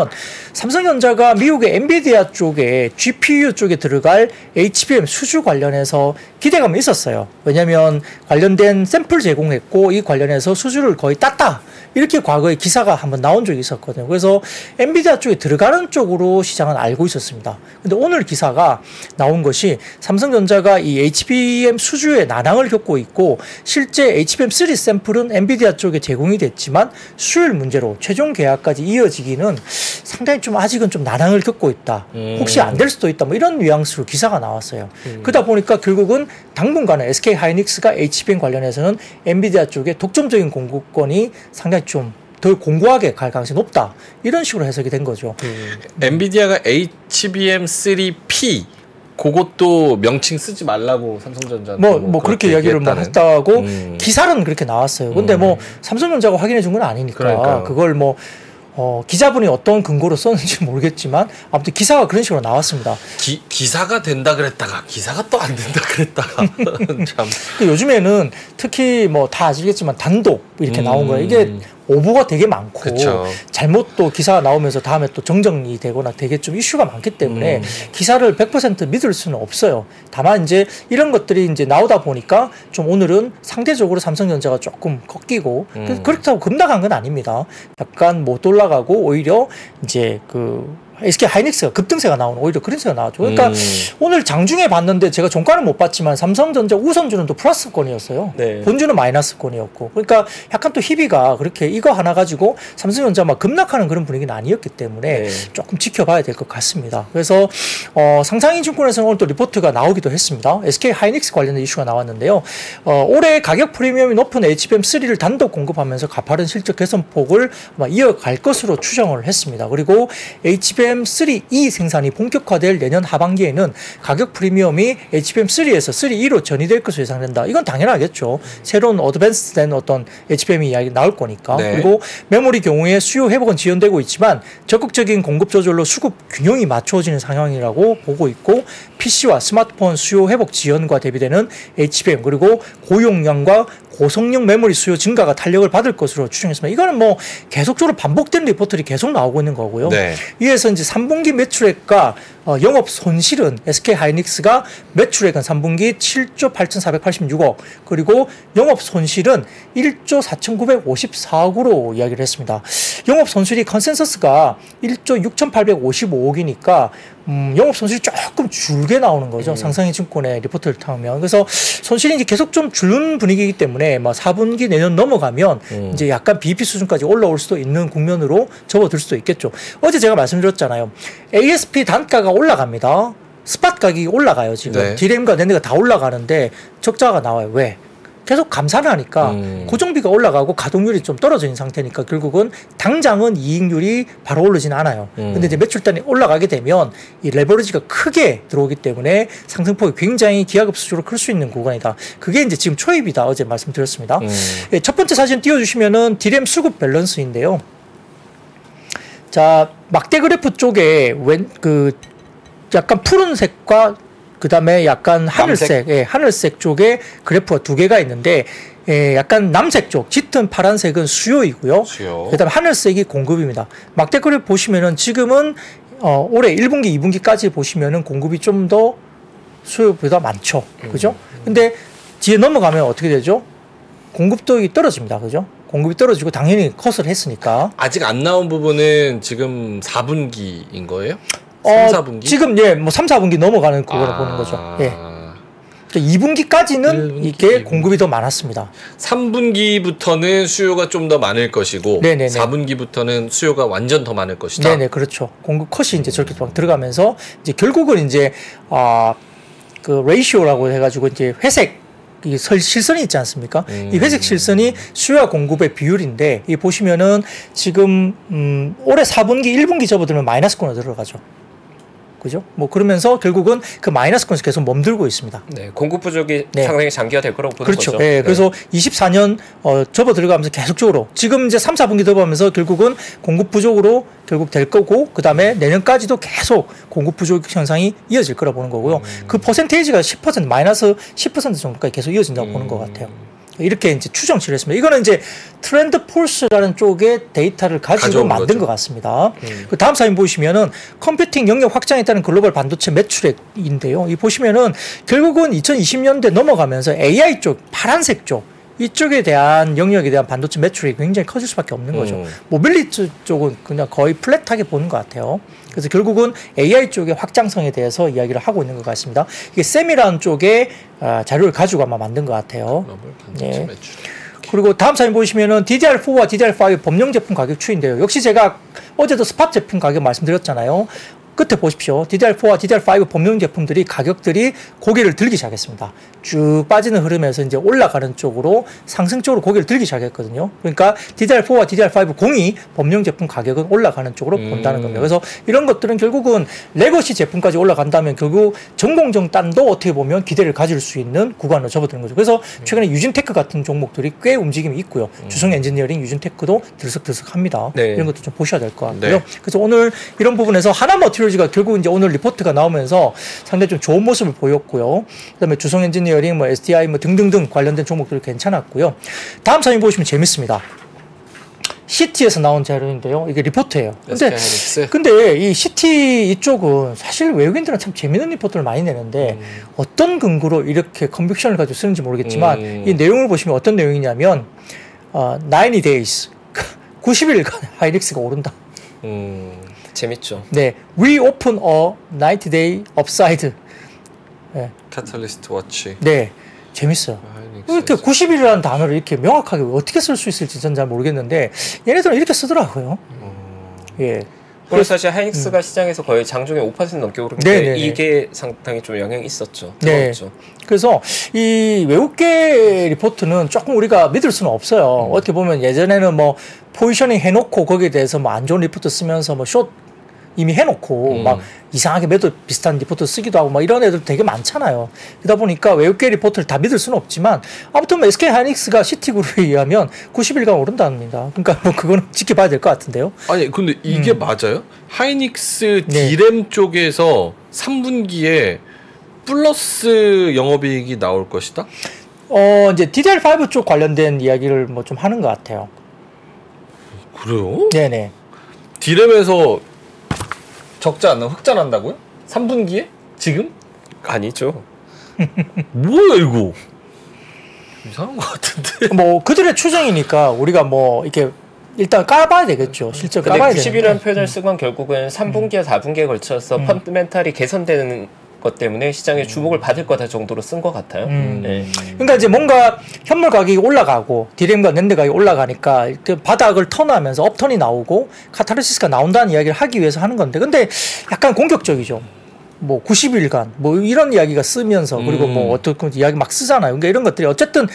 B: 삼성전자가 미국의 엔비디아 쪽에 GPU 쪽에 들어갈 HBM 수주 관련해서 기대감이 있었어요. 왜냐하면 관련된 샘플 제공했고 이 관련해서 수주를 거의 땄다. 이렇게 과거에 기사가 한번 나온 적이 있었거든요. 그래서 엔비디아 쪽에 들어가는 쪽으로 시장은 알고 있었습니다. 근데 오늘 기사가 나온 것이 삼성전자가 이 HBM 수주에 난항을 겪고 있고 실제 HBM3 샘플은 엔비디아 쪽에 제공이 됐지만 수율 문제로 최종 계약까지 이어지기는 상당히 좀 아직은 좀 난항을 겪고 있다. 혹시 안 될 수도 있다. 뭐 이런 뉘앙스로 기사가 나왔어요. 그러다 보니까 결국은 당분간은 SK하이닉스가 HBM 관련해서는 엔비디아 쪽에 독점적인 공급권이 상당히 좀 더 공고하게 갈 가능성이 높다. 이런 식으로 해석이 된 거죠.
A: 엔비디아가 HBM3P 그것도 명칭 쓰지 말라고 삼성전자는
B: 뭐 그렇게 이야기를 뭐 했다고 기사는 그렇게 나왔어요. 근데 뭐 삼성전자가 확인해 준 건 아니니까
A: 그러니까요.
B: 그걸 뭐 기자분이 어떤 근거로 썼는지 모르겠지만 아무튼 기사가 그런 식으로 나왔습니다.
A: 기사가 된다 그랬다가 기사가 또 안 된다 그랬다가 참.
B: 요즘에는 특히 뭐 다 아시겠지만 단독 이렇게 나온 거예요. 이게 오보가 되게 많고
A: 그쵸.
B: 잘못 또 기사가 나오면서 다음에 또 정정이 되거나 되게 좀 이슈가 많기 때문에 기사를 100% 믿을 수는 없어요. 다만 이제 이런 것들이 이제 나오다 보니까 좀 오늘은 상대적으로 삼성전자가 조금 꺾이고 그렇다고 급락한 건 아닙니다. 약간 못 올라가고 오히려 이제 SK 하이닉스가 급등세가 나오는 오히려 그런 세가 나왔죠. 그러니까 오늘 장중에 봤는데 제가 종가는 못 봤지만 삼성전자 우선주는 또 플러스권이었어요.
C: 네.
B: 본주는 마이너스권이었고. 그러니까 약간 또 희비가 그렇게 이거 하나 가지고 삼성전자 막 급락하는 그런 분위기는 아니었기 때문에
C: 네.
B: 조금 지켜봐야 될 것 같습니다. 그래서 상상인증권에서는 오늘 또 리포트가 나오기도 했습니다. SK 하이닉스 관련된 이슈가 나왔는데요. 올해 가격 프리미엄이 높은 HBM3를 단독 공급하면서 가파른 실적 개선폭을 아마 이어갈 것으로 추정을 했습니다. 그리고 HBM3E 생산이 본격화될 내년 하반기에는 가격 프리미엄이 HBM3에서 3E로 전이될 것으로 예상된다. 이건 당연하겠죠. 새로운 어드밴스된 어떤 HBM이 이야기 나올 거니까.
A: 네.
B: 그리고 메모리 경우에 수요 회복은 지연되고 있지만 적극적인 공급 조절로 수급 균형이 맞춰지는 상황이라고 보고 있고 PC와 스마트폰 수요 회복 지연과 대비되는 HBM 그리고 고용량과 고성능 메모리 수요 증가가 탄력을 받을 것으로 추정했습니다. 이거는 뭐 계속적으로 반복되는 리포트들이 계속 나오고 있는 거고요.
A: 네.
B: 이에서 이제 3분기 매출액과 영업 손실은 SK 하이닉스가 매출액은 3분기 7조 8,486억 그리고 영업 손실은 1조 4,954억으로 이야기를 했습니다. 영업 손실이 컨센서스가 1조 6,855억이니까 영업 손실이 조금 줄게 나오는 거죠. 상상인증권의 리포트를 타면. 그래서 손실이 이제 계속 좀 줄는 분위기이기 때문에 뭐 4분기 내년 넘어가면 이제 약간 BEP 수준까지 올라올 수도 있는 국면으로 접어들 수도 있겠죠. 어제 제가 말씀드렸잖아요. ASP 단가가 올라갑니다. 스팟 가격이 올라가요. 지금.
A: 네.
B: 디램과 낸드가 다 올라가는데 적자가 나와요. 왜? 계속 감산을 하니까 고정비가 올라가고 가동률이 좀 떨어져 있는 상태니까 결국은 당장은 이익률이 바로 오르진 않아요. 근데 이제 매출단이 올라가게 되면 이 레버리지가 크게 들어오기 때문에 상승폭이 굉장히 기하급수적으로 클 수 있는 구간이다. 그게 이제 지금 초입이다. 어제 말씀드렸습니다. 예, 첫 번째 사진 띄워주시면은 디램 수급 밸런스인데요. 자, 막대 그래프 쪽에 약간 푸른색과 그 다음에 약간 하늘색, 예, 하늘색 쪽에 그래프가 두 개가 있는데, 예, 약간 남색 쪽, 짙은 파란색은 수요이고요.
A: 수요.
B: 그 다음에 하늘색이 공급입니다. 막대 그래프 보시면은 지금은, 올해 1분기, 2분기까지 보시면은 공급이 좀 더 수요보다 많죠. 그죠? 근데 뒤에 넘어가면 어떻게 되죠? 공급도 떨어집니다. 그죠? 공급이 떨어지고 당연히 컷을 했으니까.
A: 아직 안 나온 부분은 지금 4분기인 거예요? 3, 4분기?
B: 지금 예, 뭐 3, 4분기 넘어가는 그거를 보는 거죠. 예. 그러니까 2분기까지는
A: 1분기,
B: 이게
A: 2분기.
B: 공급이 더 많았습니다.
A: 3분기부터는 수요가 좀 더 많을 것이고
B: 네네네.
A: 4분기부터는 수요가 완전 더 많을 것이다.
B: 네네, 그렇죠. 공급 컷이 이제 저렇게 막 들어가면서 이제 결국은 이제 그 레이시오라고 해가지고 이제 회색 이 실선이 있지 않습니까? 이 회색 실선이 수요와 공급의 비율인데 이 보시면은 지금 올해 4분기, 1분기 접어들면 마이너스권으로 들어가죠. 그죠? 뭐 그러면서 결국은 그 마이너스권에서 계속 멈들고 있습니다.
C: 네, 공급 부족이
B: 네.
C: 상당히 장기화 될 거라고 보는
B: 그렇죠.
C: 거죠.
B: 예, 그래서 24년 접어 들어가면서 계속적으로 지금 이제 3, 4분기 접어가면서 결국은 공급 부족으로 결국 될 거고 그다음에 내년까지도 계속 공급 부족 현상이 이어질 거라 보는 거고요. 그 퍼센테이지가 10% 마이너스 10% 정도까지 계속 이어진다고 보는 것 같아요. 이렇게 이제 추정치를 했습니다. 이거는 이제 트렌드 폴스라는 쪽의 데이터를 가지고 만든
A: 거죠.
B: 것 같습니다. 그 다음 사진 보시면은 컴퓨팅 영역 확장에 따른 글로벌 반도체 매출액인데요. 이 보시면은 결국은 2020년대 넘어가면서 AI 쪽, 파란색 쪽 이쪽에 대한 영역에 대한 반도체 매출이 굉장히 커질 수밖에 없는 거죠. 모빌리티 쪽은 그냥 거의 플랫하게 보는 것 같아요. 그래서 결국은 AI 쪽의 확장성에 대해서 이야기를 하고 있는 것 같습니다. 이게 셈이라는 쪽의 자료를 가지고 아마 만든 것 같아요.
A: 반도체
B: 예.
A: 매출.
B: 그리고 다음 사진 보시면은 DDR4와 DDR5 범용 제품 가격 추이인데요. 역시 제가 어제도 스팟 제품 가격 말씀드렸잖아요. 끝에 보십시오. DDR4와 DDR5 범용 제품들이 가격들이 고개를 들기 시작했습니다. 쭉 빠지는 흐름에서 이제 올라가는 쪽으로 상승 쪽으로 고개를 들기 시작했거든요. 그러니까 DDR4와 DDR5 공이 범용 제품 가격은 올라가는 쪽으로 본다는 겁니다. 그래서 이런 것들은 결국은 레거시 제품까지 올라간다면 결국 전공정단도 어떻게 보면 기대를 가질 수 있는 구간으로 접어드는 거죠. 그래서 최근에 유진테크 같은 종목들이 꽤 움직임이 있고요. 주성 엔지니어링, 유진테크도 들썩들썩합니다.
C: 네.
B: 이런 것도 좀 보셔야 될 것 같고요.
A: 네.
B: 그래서 오늘 이런 부분에서 하나머티리얼즈가 결국 이제 오늘 리포트가 나오면서 상당히 좀 좋은 모습을 보였고요. 그다음에 주성 엔지니어링, 뭐 SDI 뭐 등등등 관련된 종목들 괜찮았고요. 다음 사진 보시면 재밌습니다. CT에서 나온 자료인데요. 이게 리포트예요. 근데 이 CT 이쪽은 사실 외국인들은 참 재밌는 리포트를 많이 내는데 어떤 근거로 이렇게 컨빅션을 가지고 쓰는지 모르겠지만 이 내용을 보시면 어떤 내용이냐면 90 days 90일간 하이닉스가 오른다.
C: 재밌죠.
B: 네, we open a 90-day upside. 네.
A: 카탈리스트 워치.
B: 네, 재밌어요. 이렇게 90일이라는 단어를 이렇게 명확하게 어떻게 쓸 수 있을지 전 잘 모르겠는데 얘네들은 이렇게 쓰더라고요. 예.
C: 그래서 사실 하이닉스가 시장에서 거의 장중에 5% 넘게 오른 게 이게 상당히 좀 영향이 있었죠.
B: 네. 그래서 이 외국계 리포트는 조금 우리가 믿을 수는 없어요. 어떻게 보면 예전에는 뭐 포지셔닝 해놓고 거기에 대해서 뭐 안 좋은 리포트 쓰면서 뭐 숏 이미 해놓고 막 이상하게 매도 비슷한 리포트 쓰기도 하고 막 이런 애들 되게 많잖아요. 그러다 보니까 외국계 리포트를 다 믿을 수는 없지만 아무튼 뭐 SK 하이닉스가 시티그룹에 의하면 90일간 오른답니다. 그러니까 뭐 그거는 지켜봐야 될 것 같은데요.
A: 아니 근데 이게 맞아요? 하이닉스 D램 쪽에서 3분기에 플러스 영업이익이 나올 것이다?
B: 이제 DDR5 쪽 관련된 이야기를 뭐 좀 하는 것 같아요.
A: 그래요?
B: 네네.
A: D램에서 적자 안 나고 흑자 난다고요? 3분기에? 지금?
C: 아니죠.
A: 뭐야 이거? 이상한 것 같은데.
B: 뭐 그들의 추정이니까 우리가 뭐 이렇게 일단 까봐야 되겠죠. 실제 까봐야 되는데.
C: 90이라는 표현을 쓰건 결국은 3분기와 4분기에 걸쳐서 펀드멘탈이 개선되는 것 때문에 시장에 주목을 받을 거다 정도로 쓴 것 같아요. 네.
B: 그러니까 이제 뭔가 현물 가격이 올라가고 디램과 낸드 가격이 올라가니까 바닥을 턴하면서 업턴이 나오고 카타르시스가 나온다는 이야기를 하기 위해서 하는 건데 근데 약간 공격적이죠. 뭐 90일간 뭐 이런 이야기가 쓰면서 그리고 뭐 어떤 이야기 막 쓰잖아요. 그러니까 이런 것들이 어쨌든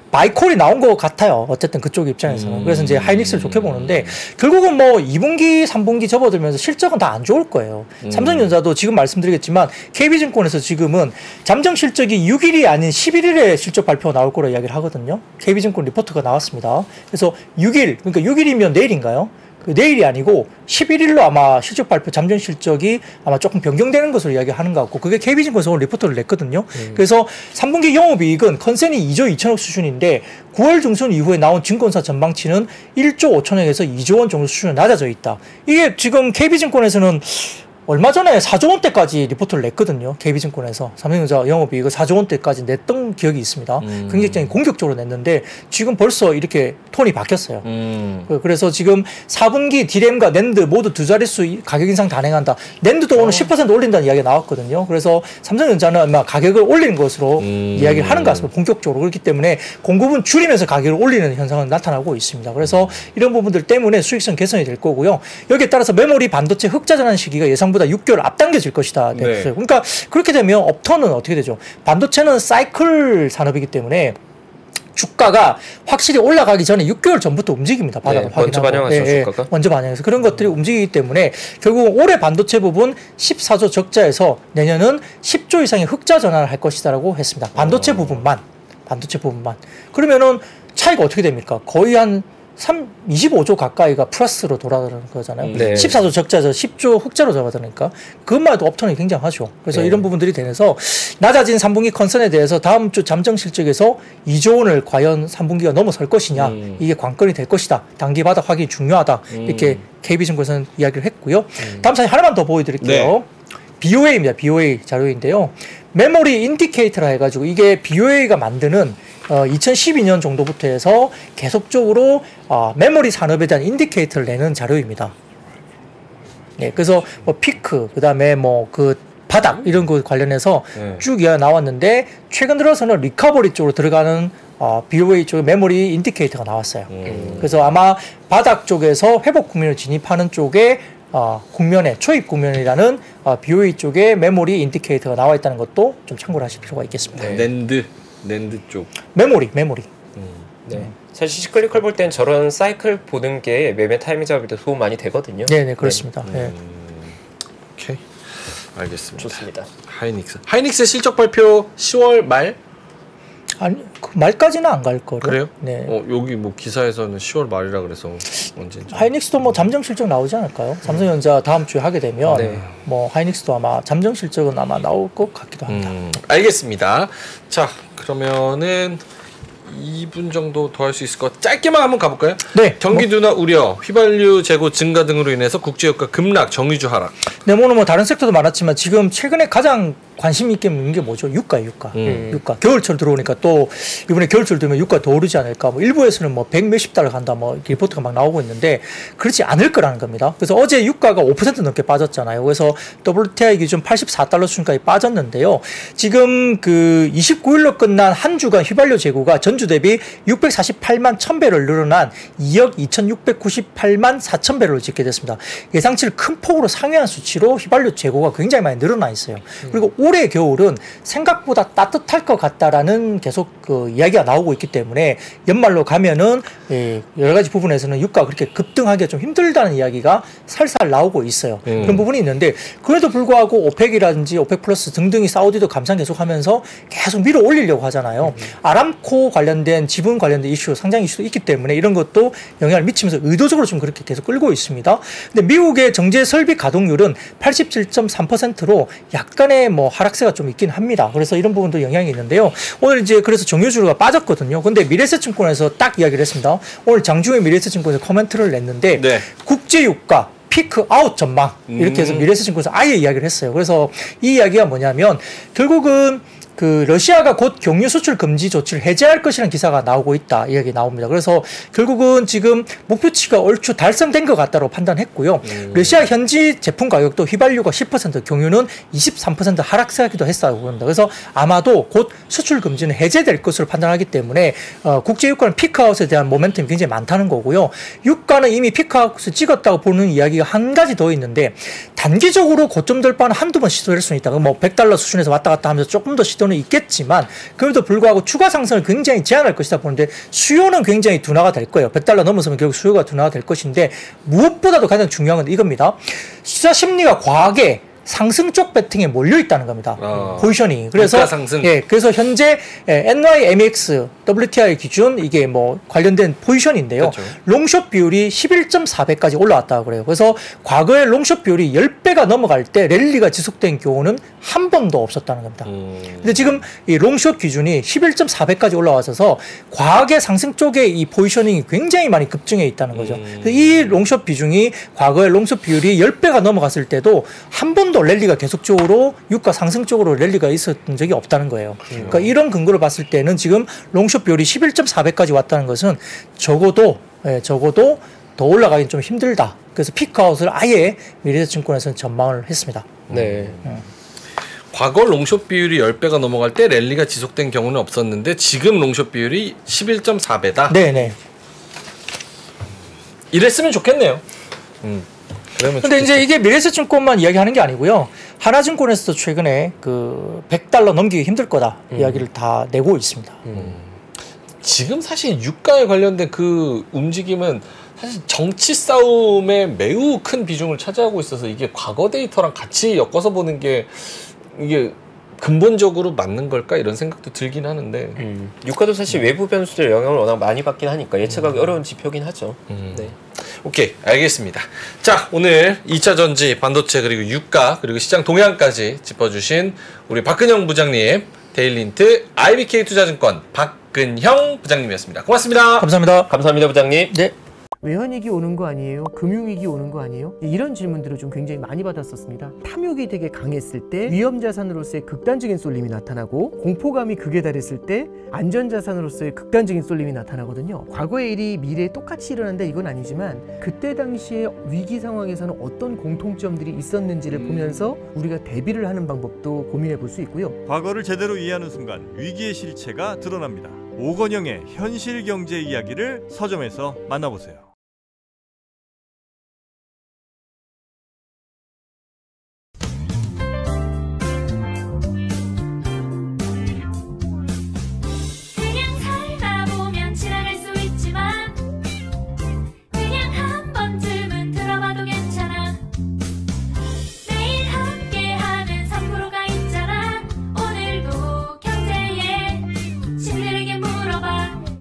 B: 바이콜이 나온 것 같아요. 어쨌든 그쪽 입장에서는. 그래서 이제 하이닉스를 좋게 보는데 결국은 뭐 2분기, 3분기 접어들면서 실적은 다 안 좋을 거예요. 삼성전자도 지금 말씀드리겠지만 KB증권에서 지금은 잠정 실적이 6일이 아닌 11일에 실적 발표가 나올 거로 이야기를 하거든요. KB증권 리포트가 나왔습니다. 그래서 6일, 그러니까 6일이면 내일인가요? 그 내일이 아니고 11일로 아마 실적 발표 잠정 실적이 아마 조금 변경되는 것으로 이야기하는 것 같고 그게 KB증권에서 오늘 리포트를 냈거든요. 그래서 3분기 영업이익은 컨센이 2조 2천억 수준인데 9월 중순 이후에 나온 증권사 전망치는 1조 5천억에서 2조 원 정도 수준으로 낮아져 있다. 이게 지금 KB증권에서는 얼마 전에 4조 원대까지 리포트를 냈거든요. KB증권에서 삼성전자 영업이익을 4조 원대까지 냈던 기억이 있습니다. 굉장히 공격적으로 냈는데 지금 벌써 이렇게 톤이 바뀌었어요. 그래서 지금 4분기 디램과 낸드 모두 두 자릿수 가격 인상 단행한다. 낸드도 오늘 10% 올린다는 이야기가 나왔거든요. 그래서 삼성전자는 아마 가격을 올리는 것으로 이야기를 하는 것 같습니다. 본격적으로. 그렇기 때문에 공급은 줄이면서 가격을 올리는 현상은 나타나고 있습니다. 그래서 이런 부분들 때문에 수익성 개선이 될 거고요. 여기에 따라서 메모리 반도체 흑자 전환 시기가 예상보다 6개월 앞당겨질 것이다. 네. 그러니까 그렇게 되면 업턴은 어떻게 되죠? 반도체는 사이클 산업이기 때문에 주가가 확실히 올라가기 전에 6개월 전부터 움직입니다. 바닥을 확인하고.
C: 먼저 반영하죠. 주가가.
B: 먼저 반영해서 그런 것들이 움직이기 때문에 결국 올해 반도체 부분 14조 적자에서 내년은 10조 이상의 흑자 전환을 할 것이다라고 했습니다. 반도체 부분만. 그러면은 차이가 어떻게 됩니까? 거의 한 25조 가까이가 플러스로 돌아가는 거잖아요. 14조 적자에서 10조 흑자로 잡아드니까 그것만 해도 업턴이 굉장하죠. 그래서 이런 부분들이 되면서 낮아진 3분기 컨선에 대해서 다음 주 잠정 실적에서 2조 원을 과연 3분기가 넘어설 것이냐 이게 관건이 될 것이다. 단기 바닥 확인이 중요하다. 이렇게 KB증권에서는 이야기를 했고요. 다음 사진 하나만 더 보여드릴게요. BOA입니다. BOA 자료인데요. 메모리 인디케이터라 해가지고 이게 BOA가 만드는 2012년 정도부터 해서 계속적으로 메모리 산업에 대한 인디케이터를 내는 자료입니다. 네, 그래서 뭐 피크, 그 다음에 뭐 그 바닥 이런 거 관련해서 쭉 이야기가 나왔는데 최근 들어서는 리커버리 쪽으로 들어가는 BOA 쪽의 메모리 인디케이터가 나왔어요. 그래서 아마 바닥 쪽에서 회복 국면을 진입하는 쪽에 국면에 초입 국면이라는 BOE 쪽에 메모리 인디케이터가 나와 있다는 것도 좀 참고를 하실 필요가 있겠습니다.
C: 네.
A: 낸드 쪽.
B: 메모리.
C: 네. 사실 시클리컬 볼 땐 저런 사이클 보는 게 매매 타이밍 잡을 때 도움 많이 되거든요.
B: 네네 그렇습니다. 네.
A: 오케이. 알겠습니다.
C: 좋습니다.
A: 하이닉스 실적 발표 10월 말?
B: 아니 그 말까지는 안 갈 거를.
A: 그래요?
B: 네.
A: 여기 뭐 기사에서는 10월 말이라 그래서 언제인지.
B: 하이닉스도 뭐 잠정 실적 나오지 않을까요? 삼성전자 다음 주에 하게 되면 뭐 하이닉스도 아마 잠정 실적은 아마 나올 것 같기도 합니다.
A: 알겠습니다. 자 그러면은 2분 정도 더 할 수 있을 것 같아요. 짧게만 한번 가볼까요?
B: 네.
A: 경기 둔화 우려, 휘발유 재고 증가 등으로 인해서 국제유가 급락, 정유주 하락.
B: 네, 뭐 다른 섹터도 많았지만 지금 최근에 가장 관심 있게 묻는 게 뭐죠? 유가. 유가. 겨울철 들어오니까 또 이번에 겨울철 되면 유가 더 오르지 않을까? 뭐 일부에서는 뭐 100 몇십 달러 간다 뭐 리포트가 막 나오고 있는데 그렇지 않을 거라는 겁니다. 그래서 어제 유가가 5% 넘게 빠졌잖아요. 그래서 WTI 기준 84달러 수준까지 빠졌는데요. 지금 그 29일로 끝난 한 주간 휘발유 재고가 전주 대비 648만 1000배럴 늘어난 2억 2698만 4000배럴을 찍게 됐습니다. 예상치를 큰 폭으로 상회한 수치로 휘발유 재고가 굉장히 많이 늘어나 있어요. 그리고 올해 겨울은 생각보다 따뜻할 것 같다라는 계속 그 이야기가 나오고 있기 때문에 연말로 가면은 여러 가지 부분에서는 유가가 그렇게 급등하기가 좀 힘들다는 이야기가 살살 나오고 있어요. 그런 부분이 있는데 그래도 불구하고 오펙이라든지 오펙 플러스 등등이 사우디도 감산 계속하면서 계속 밀어 올리려고 하잖아요. 아람코 관련된 지분 관련된 이슈, 상장 이슈도 있기 때문에 이런 것도 영향을 미치면서 의도적으로 좀 그렇게 계속 끌고 있습니다. 근데 미국의 정제 설비 가동률은 87.3%로 약간의 뭐 하락세가 좀 있긴 합니다. 그래서 이런 부분도 영향이 있는데요. 오늘 이제 그래서 정유주가 빠졌거든요. 근데 미래에셋증권에서 딱 이야기를 했습니다. 오늘 장중에 미래에셋증권에서 코멘트를 냈는데 국제유가 피크 아웃 전망 이렇게 해서 미래에셋증권에서 아예 이야기를 했어요. 그래서 이 이야기가 뭐냐면 결국은 그 러시아가 곧 경유 수출 금지 조치를 해제할 것이라는 기사가 나오고 있다 이야기 나옵니다. 그래서 결국은 지금 목표치가 얼추 달성된 것 같다고 판단했고요. 러시아 현지 제품 가격도 휘발유가 10%, 경유는 23% 하락세하기도 했다고 합니다. 그래서 아마도 곧 수출 금지는 해제될 것으로 판단하기 때문에 국제 유가는 피크아웃에 대한 모멘텀이 굉장히 많다는 거고요. 유가는 이미 피크아웃을 찍었다고 보는 이야기가 한 가지 더 있는데 단기적으로 고점 돌파는 한두 번 시도할 수는 있다. 뭐 100달러 수준에서 왔다 갔다 하면서 조금 더 시도는 있겠지만 그럼에도 불구하고 추가 상승을 굉장히 제한할 것이다 보는데 수요는 굉장히 둔화가 될 거예요. 100달러 넘어서면 결국 수요가 둔화가 될 것인데 무엇보다도 가장 중요한 건 이겁니다. 시장 심리가 과하게 상승 쪽 배팅에 몰려 있다는 겁니다. 포지션이. 그래서
A: 상승.
B: 그래서 현재 NYMX WTI 기준 이게 뭐 관련된 포지션인데요. 그렇죠. 롱숏 비율이 11.4배까지 올라왔다고 그래요. 그래서 과거에 롱숏 비율이 10배가 넘어갈 때 랠리가 지속된 경우는 한 번도 없었다는 겁니다. 근데 지금 이 롱숏 기준이 11.4배까지 올라와서 과하게 상승 쪽에 이 포지셔닝이 굉장히 많이 급증해 있다는 거죠. 이 롱숏 비중이 과거에 롱숏 비율이 10배가 넘어갔을 때도 한 번도 랠리가 계속적으로 유가 상승 쪽으로 랠리가 있었던 적이 없다는 거예요. 그러니까 이런 근거를 봤을 때는 지금 롱숏 비율이 11.4배까지 왔다는 것은 적어도 더 올라가긴 좀 힘들다. 그래서 피크아웃을 아예 미래에셋증권에서는 전망을 했습니다.
C: 네.
A: 과거 롱숏 비율이 10배가 넘어갈 때 랠리가 지속된 경우는 없었는데 지금 롱숏 비율이 11.4배다.
B: 네네.
A: 이랬으면 좋겠네요.
B: 근데 이제 이게 미래에셋증권만 이야기하는 게 아니고요. 하나증권에서도 최근에 그 100달러 넘기기 힘들 거다 이야기를 다 내고 있습니다.
A: 지금 사실 유가에 관련된 그 움직임은 사실 정치 싸움에 매우 큰 비중을 차지하고 있어서 이게 과거 데이터랑 같이 엮어서 보는 게 이게 근본적으로 맞는 걸까 이런 생각도 들긴 하는데
C: 유가도 사실 외부 변수들 영향을 워낙 많이 받긴 하니까 예측하기 어려운 지표긴 하죠.
A: 네. 오케이, 알겠습니다. 자, 오늘 2차 전지, 반도체 그리고 유가 그리고 시장 동향까지 짚어주신 우리 박근형 부장님, 데일리인트 IBK 투자증권 박근형 부장님이었습니다. 고맙습니다.
B: 감사합니다.
C: 감사합니다, 부장님.
B: 네.
D: 외환위기 오는 거 아니에요? 금융위기 오는 거 아니에요? 이런 질문들을 좀 굉장히 많이 받았었습니다. 탐욕이 되게 강했을 때 위험자산으로서의 극단적인 쏠림이 나타나고 공포감이 극에 달했을 때 안전자산으로서의 극단적인 쏠림이 나타나거든요. 과거의 일이 미래에 똑같이 일어난다 이건 아니지만 그때 당시에 위기 상황에서는 어떤 공통점들이 있었는지를 보면서 우리가 대비를 하는 방법도 고민해 볼 수 있고요.
E: 과거를 제대로 이해하는 순간 위기의 실체가 드러납니다. 오건영의 현실 경제 이야기를 서점에서 만나보세요.